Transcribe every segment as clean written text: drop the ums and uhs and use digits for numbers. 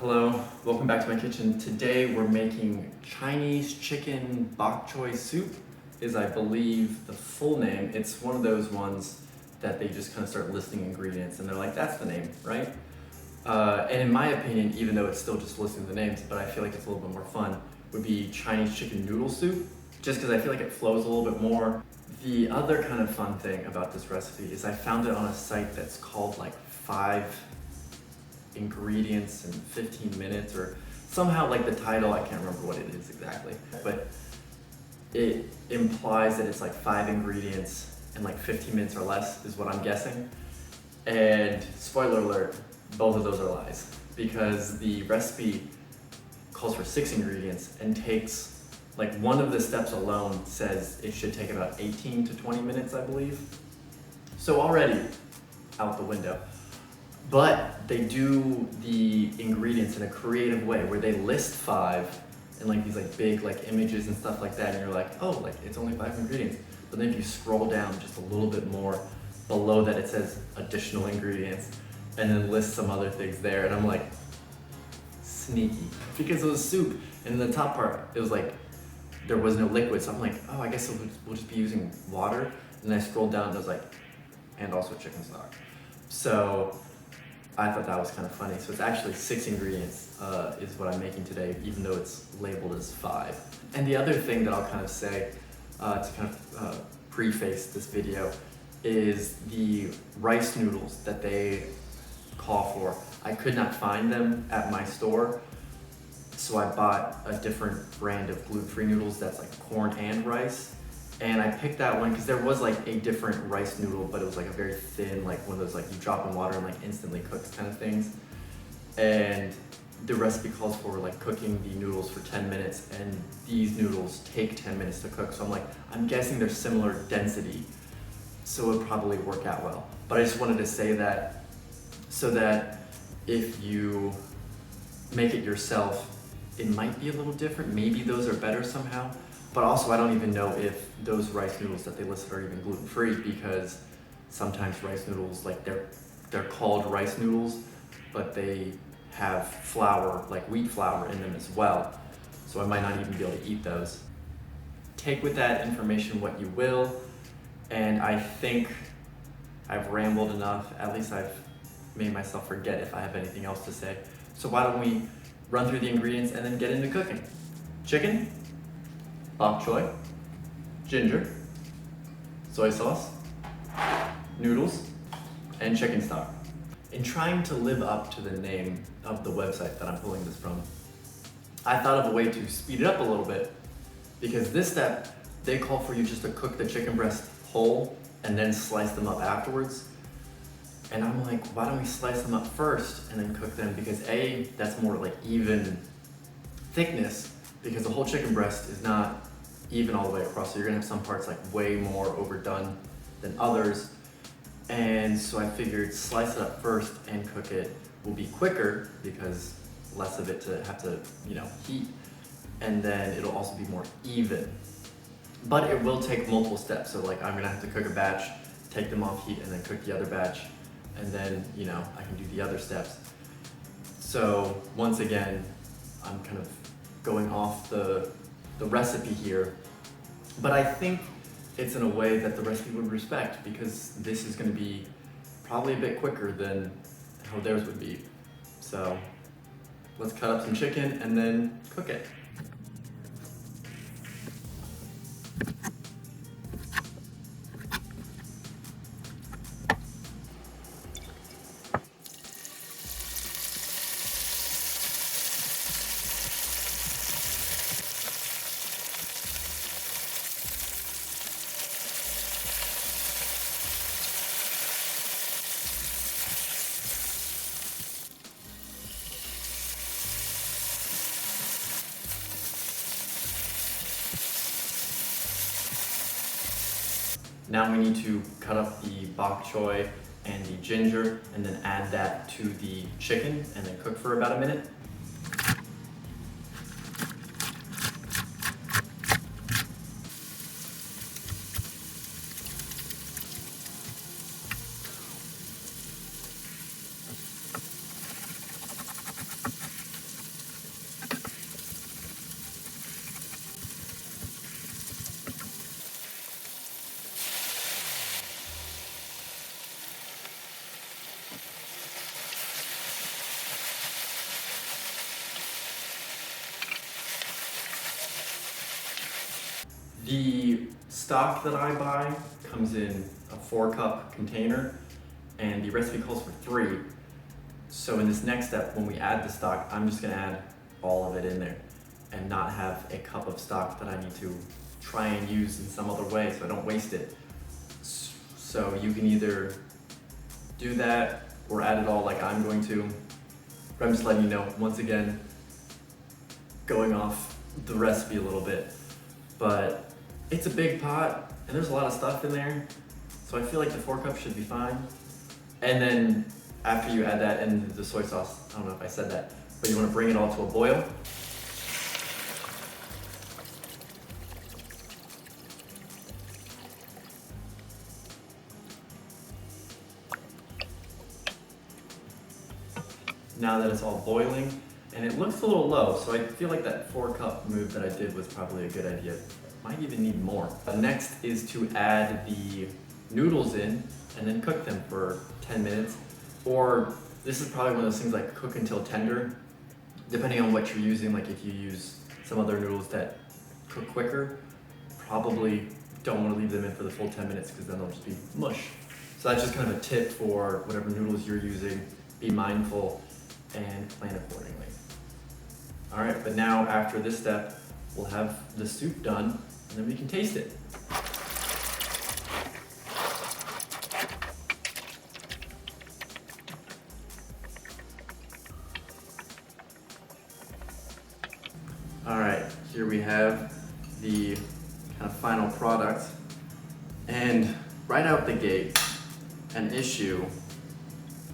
Hello, welcome back to my kitchen. Today we're making Chinese chicken bok choy soup is I believe the full name. It's one of those ones that they just kind of start listing ingredients and they're like, that's the name, right? And in my opinion, even though it's still just listing the names, but I feel like it's a little bit more fun, would be Chinese chicken noodle soup, just because I feel like it flows a little bit more. The other kind of fun thing about this recipe is I found it on a site that's called like 5 ingredients in 15 minutes or somehow, like the title, I can't remember what it is exactly, but it implies that it's like 5 ingredients in like 15 minutes or less is what I'm guessing. And spoiler alert, both of those are lies, because the recipe calls for 6 ingredients and takes, like, one of the steps alone says it should take about 18 to 20 minutes, I believe. So already out the window. But they do the ingredients in a creative way where they list 5 and like these like big like images and stuff like that, and you're like, oh, like it's only 5 ingredients. But then if you scroll down just a little bit more below that, it says additional ingredients and then lists some other things there, and I'm like, sneaky, because it was soup, and in the top part it was like there was no liquid, so I'm like, oh, I guess we'll just be using water. And then I scrolled down and it was like, and also chicken stock. So I thought that was kind of funny. So it's actually 6 ingredients is what I'm making today, even though it's labeled as 5. And the other thing that I'll kind of say to kind of preface this video is the rice noodles that they call for. I could not find them at my store, so I bought a different brand of gluten-free noodles that's like corn and rice. And I picked that one because there was like a different rice noodle, but it was like a very thin, like one of those like you drop in water and like instantly cooks kind of things. And the recipe calls for like cooking the noodles for 10 minutes, and these noodles take 10 minutes to cook. So I'm like, I'm guessing they're similar density, so it would probably work out well. But I just wanted to say that so that if you make it yourself, it might be a little different. Maybe those are better somehow. But also, I don't even know if those rice noodles that they listed are even gluten-free, because sometimes rice noodles, like they're called rice noodles, but they have flour, like wheat flour in them as well. So I might not even be able to eat those. Take with that information what you will, and I think I've rambled enough. At least I've made myself forget if I have anything else to say. So why don't we run through the ingredients and then get into cooking. Chicken, bok choy, ginger, soy sauce, noodles, and chicken stock. In trying to live up to the name of the website that I'm pulling this from, I thought of a way to speed it up a little bit, because this step, they call for you just to cook the chicken breast whole and then slice them up afterwards. And I'm like, why don't we slice them up first and then cook them? Because A, that's more like even thickness, because the whole chicken breast is not even all the way across. So you're gonna have some parts like way more overdone than others. And so I figured slice it up first and cook it will be quicker, because less of it to have to, heat. And then it'll also be more even. But it will take multiple steps. So like I'm gonna have to cook a batch, take them off heat, and then cook the other batch. And then, I can do the other steps. So once again, I'm kind of going off the recipe here, but I think it's in a way that the recipe would respect, because this is going to be probably a bit quicker than how theirs would be. So let's cut up some chicken and then cook it. Now we need to cut up the bok choy and the ginger and then add that to the chicken and then cook for about a minute. The stock that I buy comes in a 4-cup container, and the recipe calls for 3. So in this next step, when we add the stock, I'm just gonna add all of it in there and not have a cup of stock that I need to try and use in some other way so I don't waste it. So you can either do that or add it all like I'm going to. But I'm just letting you know, once again, going off the recipe a little bit. But it's a big pot and there's a lot of stuff in there. So I feel like the 4 cups should be fine. And then after you add that and the soy sauce, I don't know if I said that, but you want to bring it all to a boil. Now that it's all boiling, and it looks a little low, so I feel like that 4-cup move that I did was probably a good idea. Might even need more. Next is to add the noodles in and then cook them for 10 minutes. Or this is probably one of those things like cook until tender, depending on what you're using. Like if you use some other noodles that cook quicker, probably don't want to leave them in for the full 10 minutes because then they'll just be mush. So that's just kind of a tip for whatever noodles you're using. Be mindful and plan accordingly. All right, but now after this step, we'll have the soup done and then we can taste it. All right, here we have the kind of final product. And right out the gate, an issue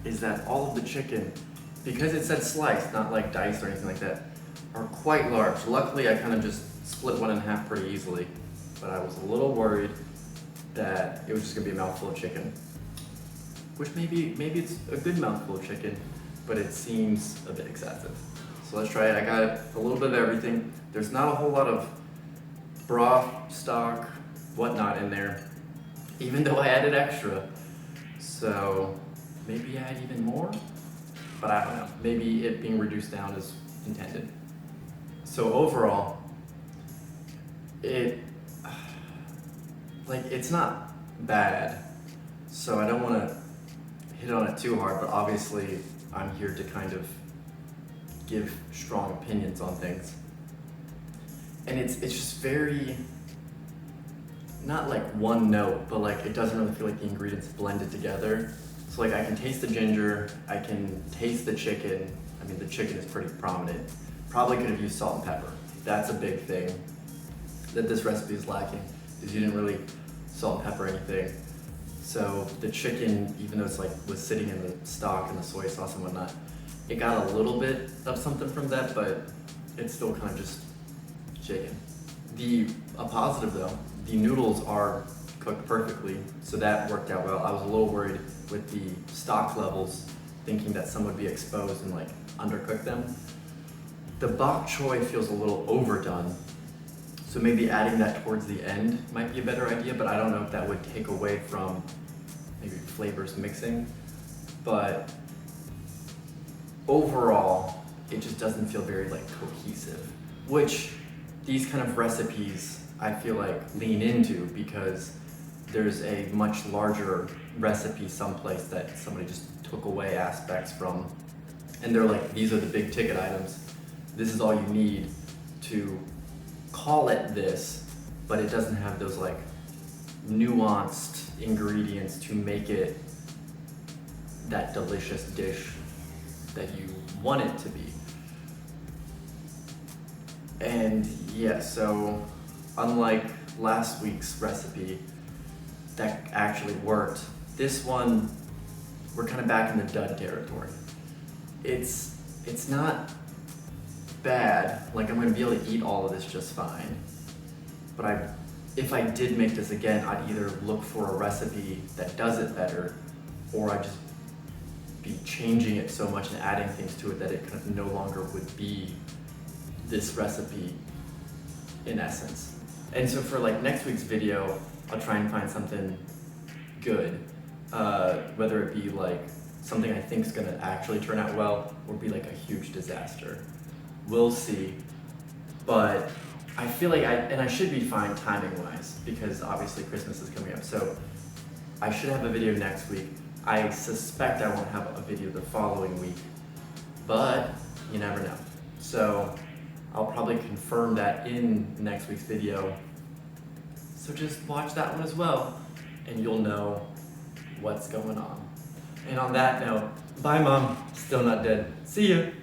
is that all of the chicken, because it said sliced, not like diced or anything like that, are quite large. Luckily, I kind of just split one in half pretty easily, but I was a little worried that it was just gonna be a mouthful of chicken, which maybe it's a good mouthful of chicken, but it seems a bit excessive. So let's try it. I got a little bit of everything. There's not a whole lot of broth, stock, whatnot in there, even though I added extra. So maybe add even more, but I don't know. Maybe it being reduced down is intended. So overall, it's not bad. So I don't want to hit on it too hard, but obviously I'm here to kind of give strong opinions on things. And it's just very, not like one note, but like it doesn't really feel like the ingredients blended together. So like I can taste the ginger, I can taste the chicken. I mean, the chicken is pretty prominent. Probably could have used salt and pepper. That's a big thing that this recipe is lacking, is you didn't really salt and pepper anything. So the chicken, even though it's like was sitting in the stock and the soy sauce and whatnot, it got a little bit of something from that, but it's still kind of just chicken. A positive though, the noodles are cooked perfectly, so that worked out well. I was a little worried with the stock levels, thinking that some would be exposed and like undercook them. The bok choy feels a little overdone, so maybe adding that towards the end might be a better idea, but I don't know if that would take away from maybe flavors mixing. But overall, it just doesn't feel very like cohesive, which these kind of recipes I feel like lean into because there's a much larger recipe someplace that somebody just took away aspects from, and they're like, these are the big ticket items. This is all you need to call it this, but it doesn't have those like nuanced ingredients to make it that delicious dish that you want it to be. And yeah, so unlike last week's recipe that actually worked, this one, we're kind of back in the dud territory. It's not bad, like I'm gonna be able to eat all of this just fine, but if I did make this again, I'd either look for a recipe that does it better, or I'd just be changing it so much and adding things to it that it kind of no longer would be this recipe in essence. And so for like next week's video, I'll try and find something good, whether it be like something I think is gonna actually turn out well, or be like a huge disaster. We'll see, but I feel like I should be fine timing wise because obviously Christmas is coming up. So I should have a video next week. I suspect I won't have a video the following week, but you never know. So I'll probably confirm that in next week's video. So just watch that one as well and you'll know what's going on. And on that note, bye mom, still not dead. See ya.